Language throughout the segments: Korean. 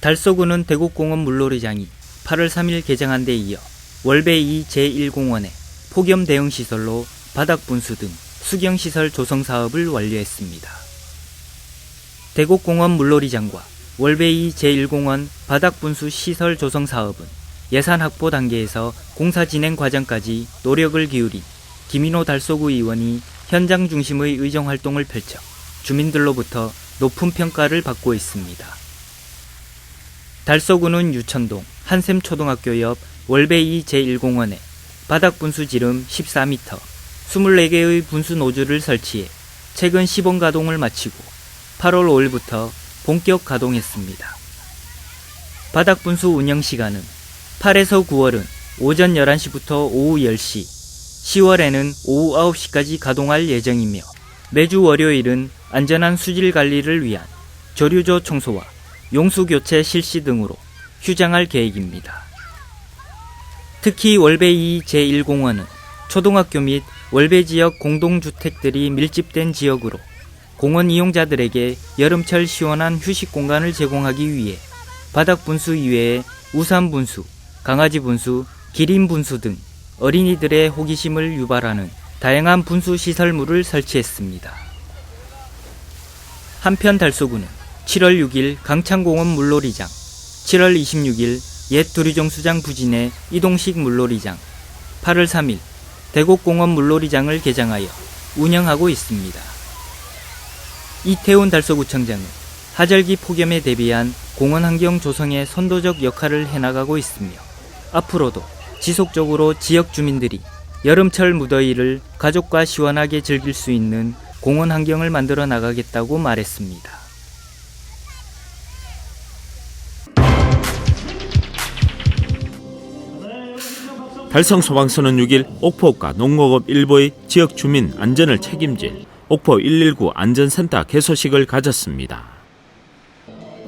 달서구는 대곡공원 물놀이장이 8월 3일 개장한 데 이어 월배2 제1공원에 폭염 대응시설로 바닥분수 등 수경시설 조성 사업을 완료했습니다. 대곡공원 물놀이장과 월배2 제1공원 바닥분수 시설 조성 사업은 예산 확보 단계에서 공사 진행 과정까지 노력을 기울인 김인호 달서구 의원이 현장 중심의 의정활동을 펼쳐 주민들로부터 높은 평가를 받고 있습니다. 달서구는 유천동 한샘초등학교 옆 월배2 제1공원에 바닥분수 지름 14m, 24개의 분수 노즐을 설치해 최근 시범 가동을 마치고 8월 5일부터 본격 가동했습니다. 바닥분수 운영 시간은 8에서 9월은 오전 11시부터 오후 10시, 10월에는 오후 9시까지 가동할 예정이며 매주 월요일은 안전한 수질 관리를 위한 조류조 청소와 용수 교체 실시 등으로 휴장할 계획입니다. 특히 월배2 제1공원은 초등학교 및 월배 지역 공동주택들이 밀집된 지역으로 공원 이용자들에게 여름철 시원한 휴식 공간을 제공하기 위해 바닥분수 이외에 우산분수, 강아지분수, 기린분수 등 어린이들의 호기심을 유발하는 다양한 분수 시설물을 설치했습니다. 한편 달서구는 7월 6일 강창공원 물놀이장, 7월 26일 옛 두리정수장 부진의 이동식 물놀이장, 8월 3일 대곡공원 물놀이장을 개장하여 운영하고 있습니다. 이태훈 달서구청장은 하절기 폭염에 대비한 공원 환경 조성에 선도적 역할을 해나가고 있으며 앞으로도 지속적으로 지역 주민들이 여름철 무더위를 가족과 시원하게 즐길 수 있는 공원 환경을 만들어 나가겠다고 말했습니다. 달성소방서는 6일 옥포읍과 농공업 일부의 지역 주민 안전을 책임질 옥포 119 안전센터 개소식을 가졌습니다.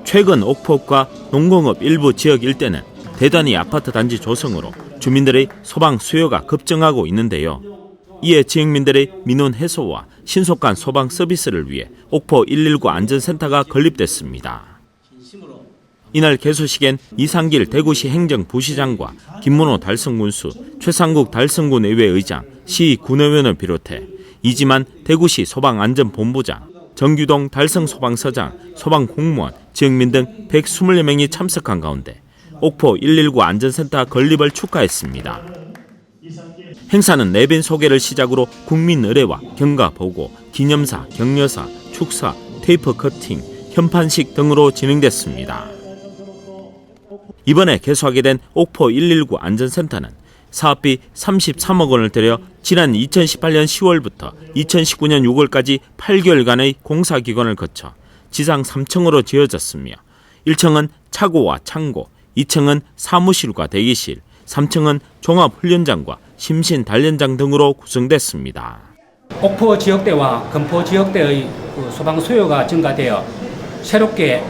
최근 옥포읍과 농공업 일부 지역 일대는 대단위 아파트 단지 조성으로 주민들의 소방 수요가 급증하고 있는데요. 이에 지역민들의 민원 해소와 신속한 소방 서비스를 위해 옥포 119 안전센터가 건립됐습니다. 이날 개소식엔 이상길 대구시 행정부시장과 김문호 달성군수, 최상국 달성군 의회의장, 시 군의원을 비롯해 이지만 대구시 소방안전본부장, 정규동 달성소방서장, 소방공무원, 지역민 등 124명이 참석한 가운데 옥포 119 안전센터 건립을 축하했습니다. 행사는 내빈 소개를 시작으로 국민 의례와 경과보고, 기념사, 격려사, 축사, 테이프 커팅, 현판식 등으로 진행됐습니다. 이번에 개소하게 된 옥포 119 안전센터는 사업비 33억 원을 들여 지난 2018년 10월부터 2019년 6월까지 8개월간의 공사기간을 거쳐 지상 3층으로 지어졌으며 1층은 차고와 창고, 2층은 사무실과 대기실, 3층은 종합훈련장과 심신단련장 등으로 구성됐습니다. 옥포 지역대와 금포 지역대의 소방 수요가 증가되어 새롭게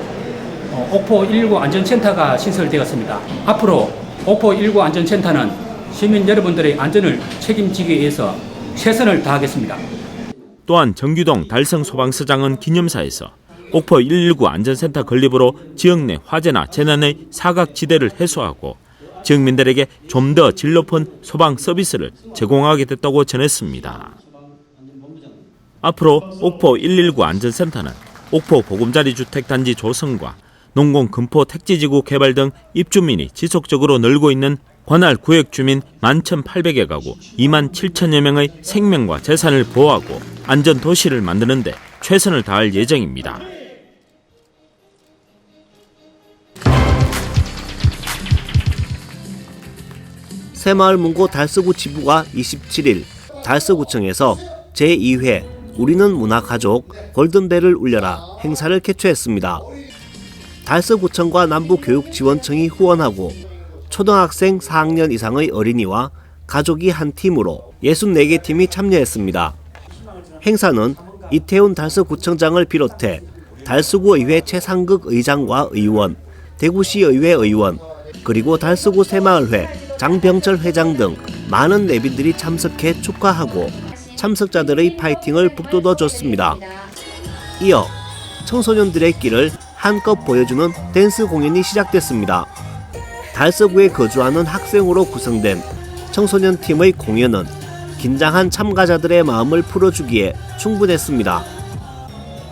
옥포 119 안전센터가 신설되었습니다. 앞으로 옥포 119 안전센터는 시민 여러분들의 안전을 책임지기 위해서 최선을 다하겠습니다. 또한 정규동 달성소방서장은 기념사에서 옥포 119 안전센터 건립으로 지역 내 화재나 재난의 사각지대를 해소하고 지역민들에게 좀 더 질 높은 소방 서비스를 제공하게 됐다고 전했습니다. 앞으로 옥포 119 안전센터는 옥포 보금자리 주택단지 조성과 농공 금포 택지지구 개발 등 입주민이 지속적으로 늘고 있는 관할 구역 주민 11,800여 가구 27,000여 명의 생명과 재산을 보호하고 안전 도시를 만드는 데 최선을 다할 예정입니다. 새마을문고 달서구 지부가 27일 달서구청에서 제2회 우리는 문화가족 골든벨을 울려라 행사를 개최했습니다. 달서구청과 남부교육지원청이 후원하고 초등학생 4학년 이상의 어린이와 가족이 한 팀으로 64개 팀이 참여했습니다. 행사는 이태훈 달서구청장을 비롯해 달서구의회 최상극 의장과 의원, 대구시의회 의원, 그리고 달서구 새마을회 장병철 회장 등 많은 내빈들이 참석해 축하하고 참석자들의 파이팅을 북돋워줬습니다. 이어 청소년들의 길을 한껏 보여주는 댄스 공연이 시작됐습니다. 달서구에 거주하는 학생으로 구성된 청소년 팀의 공연은 긴장한 참가자들의 마음을 풀어주기에 충분했습니다.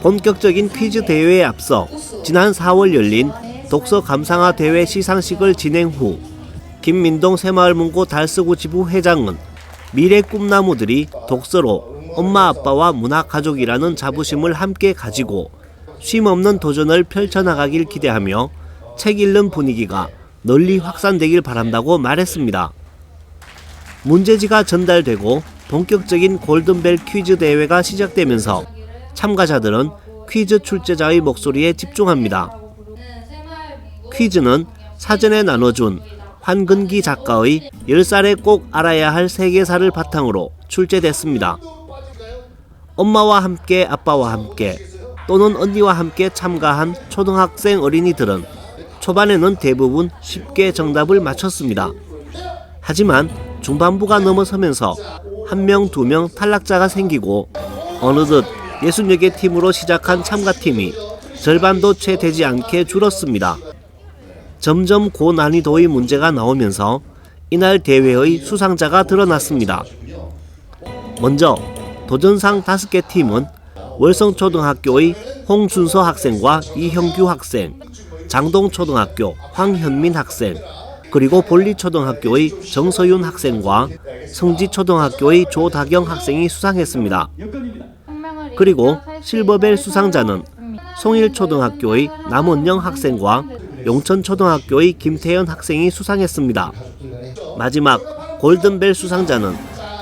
본격적인 퀴즈 대회에 앞서 지난 4월 열린 독서 감상화 대회 시상식을 진행 후 김민동 새마을문고 달서구 지부 회장은 미래 꿈나무들이 독서로 엄마 아빠와 문화가족이라는 자부심을 함께 가지고 쉼없는 도전을 펼쳐나가길 기대하며 책 읽는 분위기가 널리 확산되길 바란다고 말했습니다. 문제지가 전달되고 본격적인 골든벨 퀴즈 대회가 시작되면서 참가자들은 퀴즈 출제자의 목소리에 집중합니다. 퀴즈는 사전에 나눠준 환근기 작가의 10살에 꼭 알아야 할 세계사를 바탕으로 출제됐습니다. 엄마와 함께 아빠와 함께 또는 언니와 함께 참가한 초등학생 어린이들은 초반에는 대부분 쉽게 정답을 맞췄습니다. 하지만 중반부가 넘어서면서 1명, 2명 탈락자가 생기고 어느덧 60여 개 팀으로 시작한 참가팀이 절반도 채 되지 않게 줄었습니다. 점점 고난이도의 문제가 나오면서 이날 대회의 수상자가 드러났습니다. 먼저 도전상 5개 팀은 월성초등학교의 홍준서 학생과 이형규 학생, 장동초등학교 황현민 학생, 그리고 볼리초등학교의 정서윤 학생과 성지초등학교의 조다경 학생이 수상했습니다. 그리고 실버벨 수상자는 송일초등학교의 남원영 학생과 용천초등학교의 김태현 학생이 수상했습니다. 마지막 골든벨 수상자는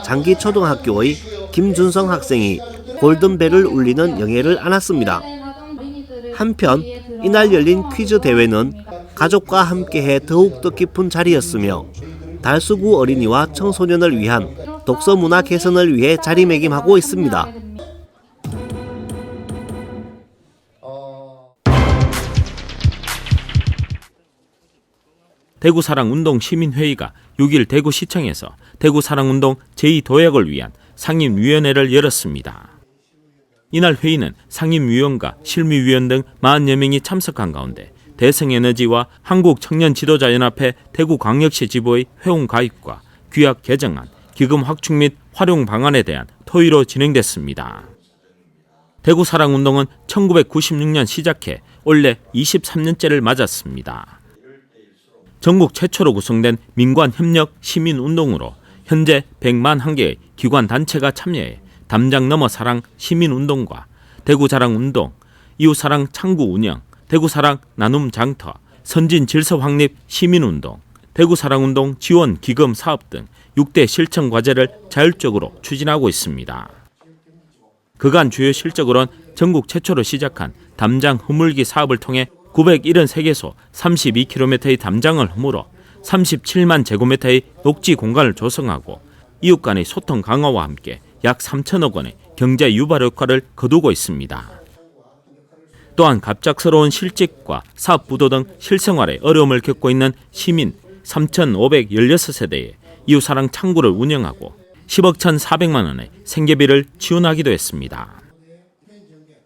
장기초등학교의 김준성 학생이 골든벨을 울리는 영예를 안았습니다. 한편 이날 열린 퀴즈 대회는 가족과 함께해 더욱 뜻깊은 자리였으며 달서구 어린이와 청소년을 위한 독서 문화 개선을 위해 자리매김하고 있습니다. 대구사랑운동시민회의가 6일 대구시청에서 대구사랑운동 제2도약을 위한 상임위원회를 열었습니다. 이날 회의는 상임위원과 실무위원 등 40여 명이 참석한 가운데 대성에너지와 한국청년지도자연합회 대구광역시 지부의 회원 가입과 규약 개정안, 기금 확충 및 활용 방안에 대한 토의로 진행됐습니다. 대구사랑운동은 1996년 시작해 올해 23년째를 맞았습니다. 전국 최초로 구성된 민관협력 시민운동으로 현재 101개의 기관단체가 참여해 담장 넘어 사랑 시민운동과 대구자랑운동, 이웃사랑 창구 운영, 대구사랑 나눔 장터, 선진 질서 확립 시민운동, 대구사랑운동 지원 기금 사업 등 6대 실천 과제를 자율적으로 추진하고 있습니다. 그간 주요 실적으로는 전국 최초로 시작한 담장 허물기 사업을 통해 973개소 32km의 담장을 허물어 37만 제곱미터의 녹지 공간을 조성하고 이웃 간의 소통 강화와 함께 약 3천억 원의 경제 유발 효과를 거두고 있습니다. 또한 갑작스러운 실직과 사업 부도 등 실생활에 어려움을 겪고 있는 시민 3,516세대에 이웃사랑 창구를 운영하고 10억 1,400만 원의 생계비를 지원하기도 했습니다.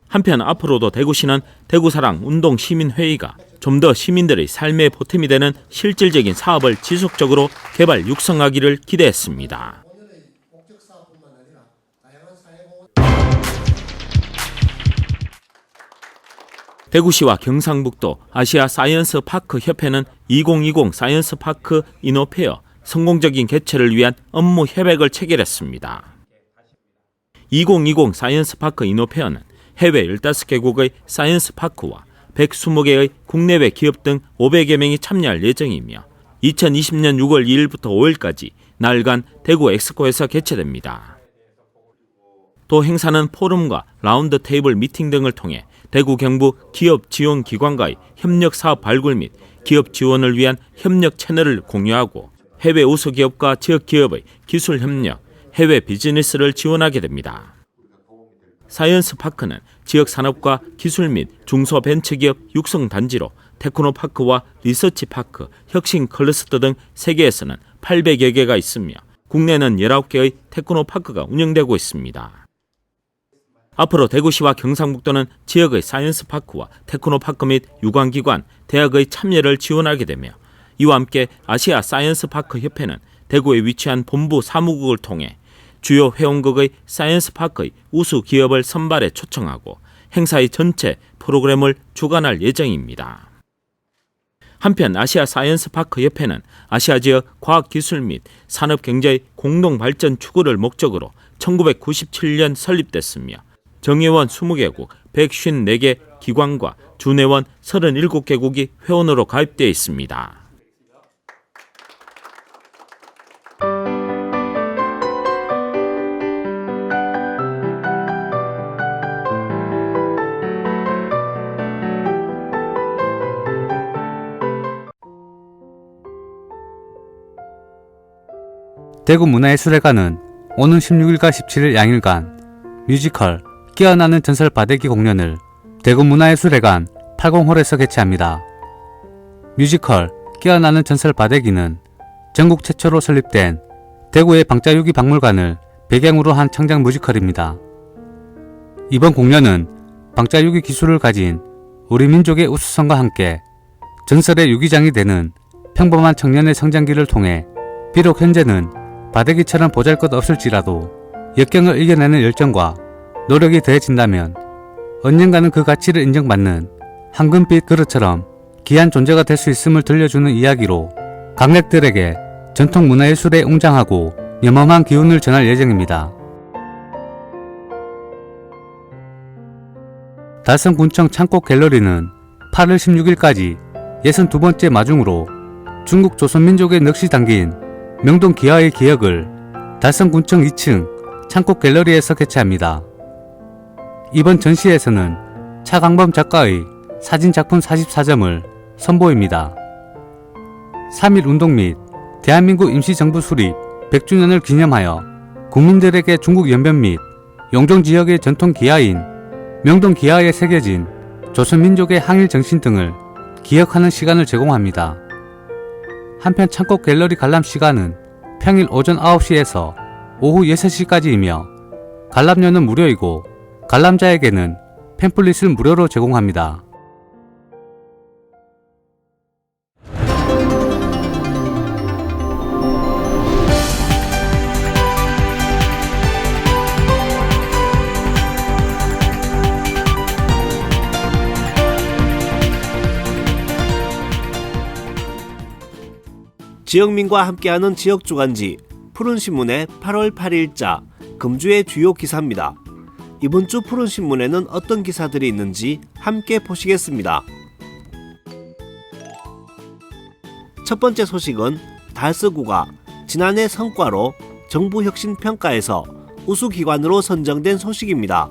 한편 앞으로도 대구시는 대구사랑 운동시민회의가 좀 더 시민들의 삶의 보탬이 되는 실질적인 사업을 지속적으로 개발 육성하기를 기대했습니다. 대구시와 경상북도 아시아 사이언스 파크 협회는 2020 사이언스 파크 이노페어 성공적인 개최를 위한 업무 협약을 체결했습니다. 2020 사이언스 파크 이노페어는 해외 15개국의 사이언스 파크와 120개의 국내외 기업 등 500여 명이 참여할 예정이며 2020년 6월 2일부터 5일까지 나흘간 대구 엑스코에서 개최됩니다. 또 행사는 포럼과 라운드 테이블 미팅 등을 통해 대구 경북 기업 지원 기관과의 협력 사업 발굴 및 기업 지원을 위한 협력 채널을 공유하고 해외 우수 기업과 지역 기업의 기술 협력, 해외 비즈니스를 지원하게 됩니다. 사이언스 파크는 지역 산업과 기술 및 중소벤처기업 육성 단지로 테크노파크와 리서치 파크, 혁신 클러스터 등 세계에서는 800여 개가 있으며 국내는 19개의 테크노파크가 운영되고 있습니다. 앞으로 대구시와 경상북도는 지역의 사이언스파크와 테크노파크 및 유관기관, 대학의 참여를 지원하게 되며 이와 함께 아시아 사이언스파크 협회는 대구에 위치한 본부 사무국을 통해 주요 회원국의 사이언스파크의 우수 기업을 선발해 초청하고 행사의 전체 프로그램을 주관할 예정입니다. 한편 아시아 사이언스파크 협회는 아시아 지역 과학기술 및 산업경제의 공동발전 추구를 목적으로 1997년 설립됐으며 정회원 20개국 154개 기관과 준회원 37개국이 회원으로 가입되어 있습니다. 대구문화예술회관은 오는 16일과 17일 양일간 뮤지컬 깨어나는 전설 바대기 공연을 대구문화예술회관 80홀에서 개최합니다. 뮤지컬 깨어나는 전설 바대기는 전국 최초로 설립된 대구의 방자유기 박물관을 배경으로 한 창작 뮤지컬입니다. 이번 공연은 방자유기 기술을 가진 우리 민족의 우수성과 함께 전설의 유기장이 되는 평범한 청년의 성장기를 통해 비록 현재는 바대기처럼 보잘것없을지라도 역경을 이겨내는 열정과 노력이 더해진다면 언젠가는 그 가치를 인정받는 황금빛 그릇처럼 귀한 존재가 될 수 있음을 들려주는 이야기로 관객들에게 전통 문화예술의 웅장하고 염엄한 기운을 전할 예정입니다. 달성군청 창곡 갤러리는 8월 16일까지 62번째 마중으로 중국 조선민족의 넋이 담긴 명동 기와의 기억을 달성군청 2층 창곡 갤러리에서 개최합니다. 이번 전시에서는 차강범 작가의 사진작품 44점을 선보입니다. 3.1 운동 및 대한민국 임시정부 수립 100주년을 기념하여 국민들에게 중국 연변 및 용종 지역의 전통 기와인 명동 기와에 새겨진 조선민족의 항일 정신 등을 기억하는 시간을 제공합니다. 한편 창곡 갤러리 관람 시간은 평일 오전 9시에서 오후 6시까지이며 관람료는 무료이고 관람자에게는 팸플릿을 무료로 제공합니다. 지역민과 함께하는 지역주간지 푸른신문의 8월 8일자 금주의 주요 기사입니다. 이번 주 푸른신문에는 어떤 기사들이 있는지 함께 보시겠습니다. 첫 번째 소식은 달서구가 지난해 성과로 정부혁신평가에서 우수기관으로 선정된 소식입니다.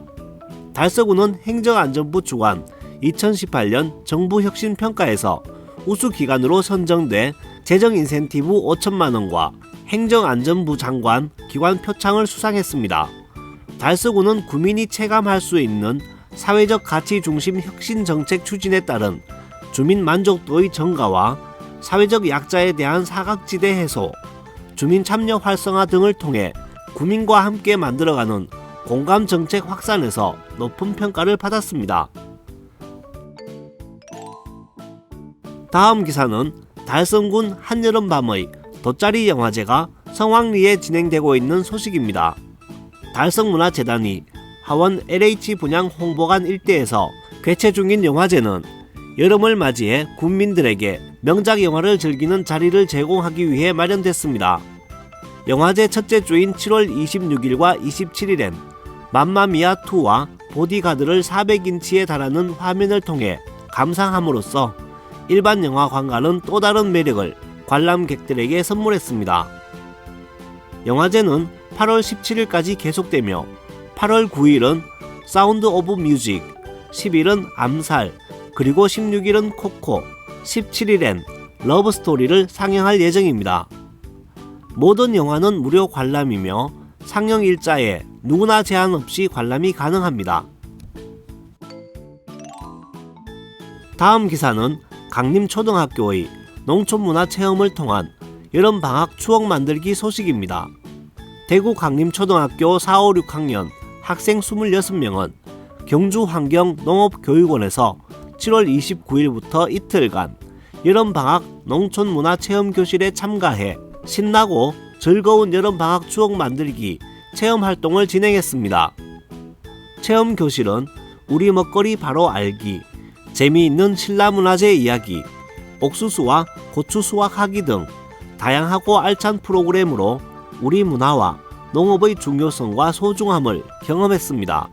달서구는 행정안전부 주관 2018년 정부혁신평가에서 우수기관으로 선정돼 재정 인센티브 5천만원과 행정안전부 장관 기관 표창을 수상했습니다. 달서구는 구민이 체감할 수 있는 사회적 가치 중심 혁신 정책 추진에 따른 주민 만족도의 증가와 사회적 약자에 대한 사각지대 해소, 주민 참여 활성화 등을 통해 구민과 함께 만들어가는 공감 정책 확산에서 높은 평가를 받았습니다. 다음 기사는 달성군 한여름밤의 돗자리 영화제가 성황리에 진행되고 있는 소식입니다. 달성문화재단이 하원 LH 분양 홍보관 일대에서 개최 중인 영화제는 여름을 맞이해 국민들에게 명작 영화를 즐기는 자리를 제공하기 위해 마련됐습니다. 영화제 첫째 주인 7월 26일과 27일엔 맘마미아2와 보디가드를 400인치에 달하는 화면을 통해 감상함으로써 일반 영화 관광은 또 다른 매력을 관람객들에게 선물했습니다. 영화제는 8월 17일까지 계속되며 8월 9일은 사운드 오브 뮤직, 10일은 암살, 그리고 16일은 코코, 17일엔 러브스토리를 상영할 예정입니다. 모든 영화는 무료 관람이며 상영 일자에 누구나 제한 없이 관람이 가능합니다. 다음 기사는 강림초등학교의 농촌문화 체험을 통한 여름방학 추억 만들기 소식입니다. 대구 강림초등학교 4, 5, 6학년 학생 26명은 경주환경농업교육원에서 7월 29일부터 이틀간 여름방학 농촌문화체험교실에 참가해 신나고 즐거운 여름방학 추억 만들기 체험활동을 진행했습니다. 체험교실은 우리 먹거리 바로 알기, 재미있는 신라문화재 이야기, 옥수수와 고추 수확하기 등 다양하고 알찬 프로그램으로 우리 문화와 농업의 중요성과 소중함을 경험했습니다.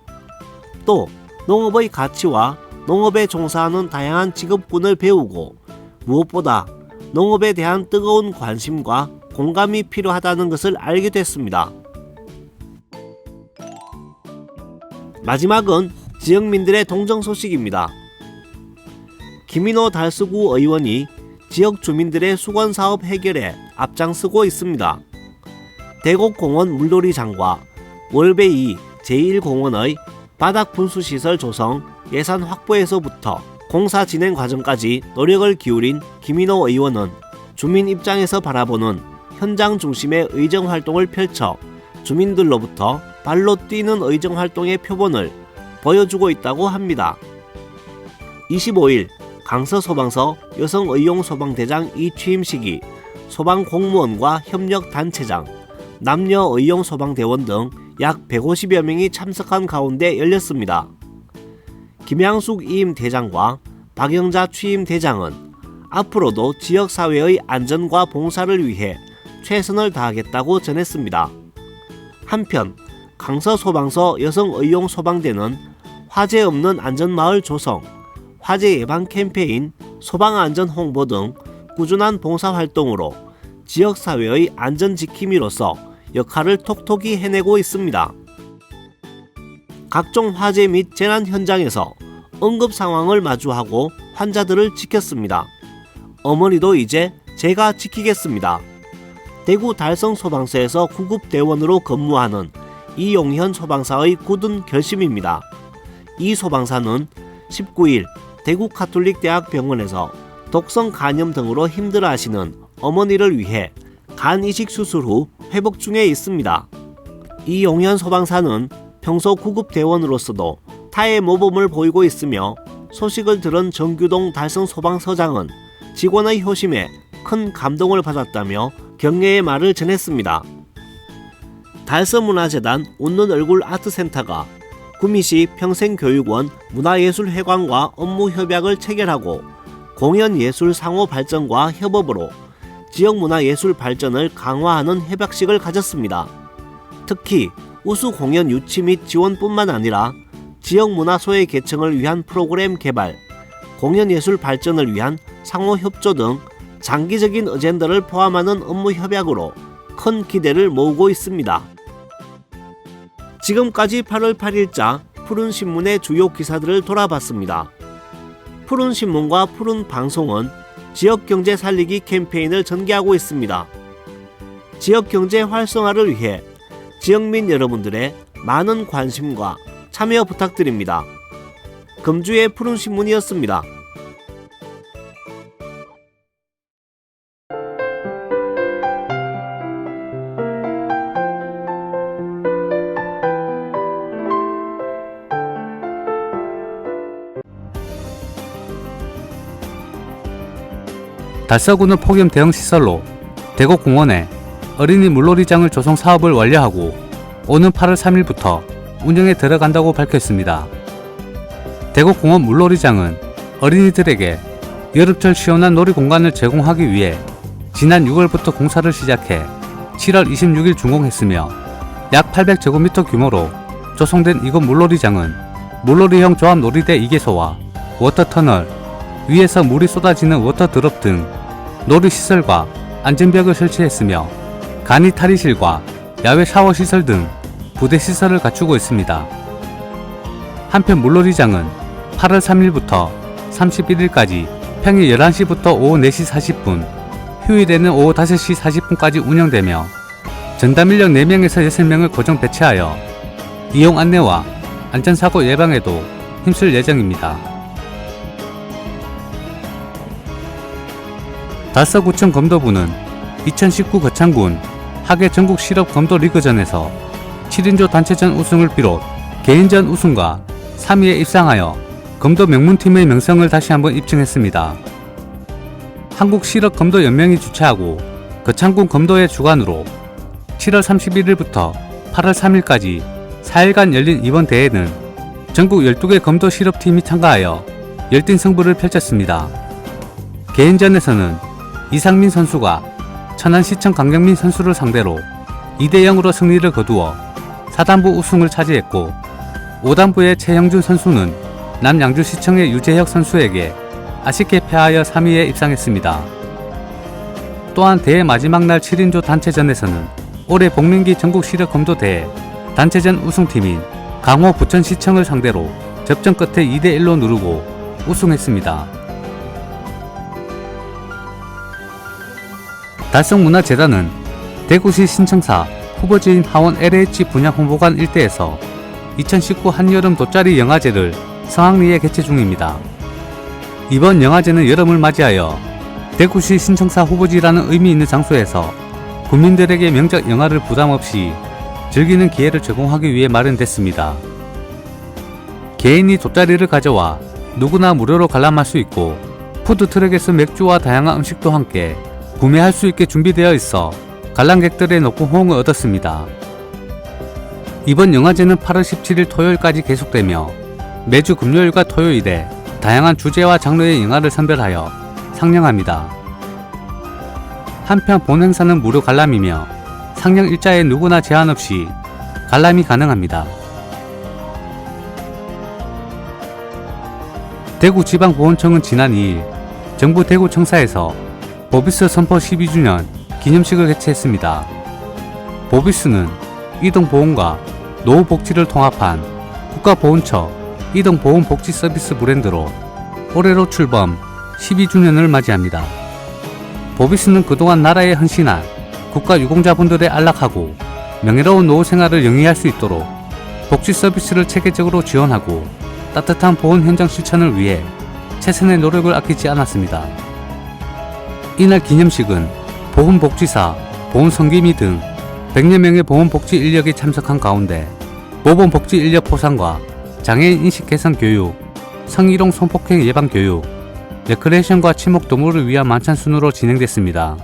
또 농업의 가치와 농업에 종사하는 다양한 직업군을 배우고 무엇보다 농업에 대한 뜨거운 관심과 공감이 필요하다는 것을 알게 됐습니다. 마지막은 지역민들의 동정 소식입니다. 김인호 달서구 의원이 지역 주민들의 수건사업 해결에 앞장서고 있습니다. 대곡공원 물놀이장과 월베이 제1공원의 바닥 분수시설 조성 예산 확보에서부터 공사 진행 과정까지 노력을 기울인 김인호 의원은 주민 입장에서 바라보는 현장 중심의 의정활동을 펼쳐 주민들로부터 발로 뛰는 의정활동의 표본을 보여주고 있다고 합니다. 25일 강서소방서 여성의용소방대장 이취임식이 소방공무원과 협력단체장, 남녀의용소방대원 등 약 150여 명이 참석한 가운데 열렸습니다. 김양숙 이임대장과 박영자 취임대장은 앞으로도 지역사회의 안전과 봉사를 위해 최선을 다하겠다고 전했습니다. 한편 강서소방서 여성의용소방대는 화재 없는 안전마을 조성, 화재 예방 캠페인, 소방안전 홍보 등 꾸준한 봉사활동으로 지역사회의 안전지킴이로서 역할을 톡톡히 해내고 있습니다. 각종 화재 및 재난 현장에서 응급 상황을 마주하고 환자들을 지켰습니다. 어머니도 이제 제가 지키겠습니다. 대구 달성소방서에서 구급대원으로 근무하는 이용현 소방사의 굳은 결심입니다. 이 소방사는 19일 대구 가톨릭대학병원에서 독성 간염 등으로 힘들어하시는 어머니를 위해 간 이식 수술 후 회복 중에 있습니다. 이용현 소방사는 평소 구급대원으로서도 타의 모범을 보이고 있으며 소식을 들은 정규동 달성소방서장은 직원의 효심에 큰 감동을 받았다며 격려의 말을 전했습니다. 달서문화재단 웃는 얼굴 아트센터가 구미시 평생교육원 문화예술회관과 업무 협약을 체결하고 공연예술 상호 발전과 협업으로 지역문화예술 발전을 강화하는 협약식을 가졌습니다. 특히 우수 공연 유치 및 지원뿐만 아니라 지역문화소의 개청을 위한 프로그램 개발, 공연예술 발전을 위한 상호협조 등 장기적인 어젠다를 포함하는 업무 협약으로 큰 기대를 모으고 있습니다. 지금까지 8월 8일자 푸른신문의 주요 기사들을 돌아봤습니다. 푸른신문과 푸른방송은 지역경제 살리기 캠페인을 전개하고 있습니다. 지역경제 활성화를 위해 지역민 여러분들의 많은 관심과 참여 부탁드립니다. 금주의 푸른신문이었습니다. 달서구는 폭염 대응 시설로 대곡공원에 어린이 물놀이장을 조성 사업을 완료하고 오는 8월 3일부터 운영에 들어간다고 밝혔습니다. 대곡공원 물놀이장은 어린이들에게 여름철 시원한 놀이 공간을 제공하기 위해 지난 6월부터 공사를 시작해 7월 26일 준공했으며 약 800제곱미터 규모로 조성된 이곳 물놀이장은 물놀이형 조합 놀이대 2개소와 워터터널, 위에서 물이 쏟아지는 워터드롭 등 놀이시설과 안전벽을 설치했으며 간이 탈의실과 야외 샤워시설 등 부대시설을 갖추고 있습니다. 한편 물놀이장은 8월 3일부터 31일까지 평일 11시부터 오후 4시 40분, 휴일에는 오후 5시 40분까지 운영되며 전담 인력 4명에서 6명을 고정 배치하여 이용 안내와 안전사고 예방에도 힘쓸 예정입니다. 달서구청 검도부는 2019 거창군 하계 전국 실업 검도 리그전에서 7인조 단체전 우승을 비롯 개인전 우승과 3위에 입상하여 검도 명문팀의 명성을 다시 한번 입증했습니다. 한국실업검도연맹이 주최하고 거창군 검도의 주관으로 7월 31일부터 8월 3일까지 4일간 열린 이번 대회는 전국 12개 검도 실업팀이 참가하여 열띤 승부를 펼쳤습니다. 개인전에서는 이상민 선수가 천안시청 강경민 선수를 상대로 2대0으로 승리를 거두어 4단부 우승을 차지했고 5단부의 최형준 선수는 남양주시청의 유재혁 선수에게 아쉽게 패하여 3위에 입상했습니다. 또한 대회 마지막 날 7인조 단체전에서는 올해 복면기 전국실업검도대회 단체전 우승팀인 강호 부천시청을 상대로 접전 끝에 2대1로 누르고 우승했습니다. 달성문화재단은 대구시 신청사 후보지인 하원 LH 분양 홍보관 일대에서 2019 한여름 돗자리 영화제를 성황리에 개최 중입니다. 이번 영화제는 여름을 맞이하여 대구시 신청사 후보지라는 의미 있는 장소에서 국민들에게 명작 영화를 부담 없이 즐기는 기회를 제공하기 위해 마련됐습니다. 개인이 돗자리를 가져와 누구나 무료로 관람할 수 있고 푸드트럭에서 맥주와 다양한 음식도 함께 구매할 수 있게 준비되어 있어 관람객들의 높은 호응을 얻었습니다. 이번 영화제는 8월 17일 토요일까지 계속되며 매주 금요일과 토요일에 다양한 주제와 장르의 영화를 선별하여 상영합니다. 한편 본 행사는 무료 관람이며 상영 일자에 누구나 제한 없이 관람이 가능합니다. 대구지방보훈청은 지난 2일 정부 대구청사에서 보비스 선포 12주년 기념식을 개최했습니다. 보비스는 이동보훈과 노후복지를 통합한 국가보훈처 이동보훈복지 서비스 브랜드로 올해로 출범 12주년을 맞이합니다. 보비스는 그동안 나라에 헌신한 국가유공자분들의 안락하고 명예로운 노후 생활을 영위할 수 있도록 복지 서비스를 체계적으로 지원하고 따뜻한 보훈 현장 실천을 위해 최선의 노력을 아끼지 않았습니다. 이날 기념식은 보훈복지사, 보훈성기미 등 100여 명의 보훈복지 인력이 참석한 가운데 모범복지 인력 포상과 장애인 인식 개선 교육, 성희롱 성폭행 예방 교육, 레크레이션과 친목 도모를 위한 만찬 순으로 진행됐습니다.